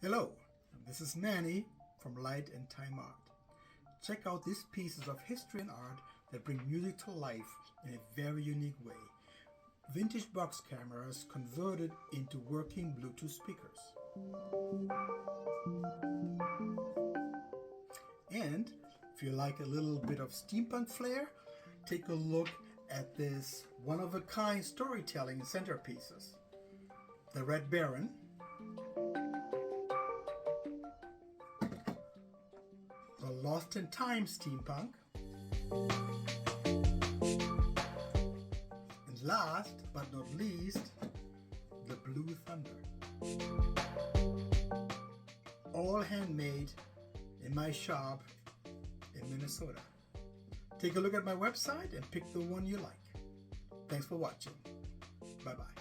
Hello, this is Manny from LightAndTimeArt. Check out these pieces of history and art that bring music to life in a very unique way. Vintage box cameras converted into working Bluetooth speakers. And if you like a little bit of steampunk flair, take a look at this one-of-a-kind storytelling centerpieces. The Red Baron, the Lost in Time steampunk, and last but not least, the Blue Thunder. All handmade in my shop in Minnesota. Take a look at my website and pick the one you like. Thanks for watching. Bye-bye.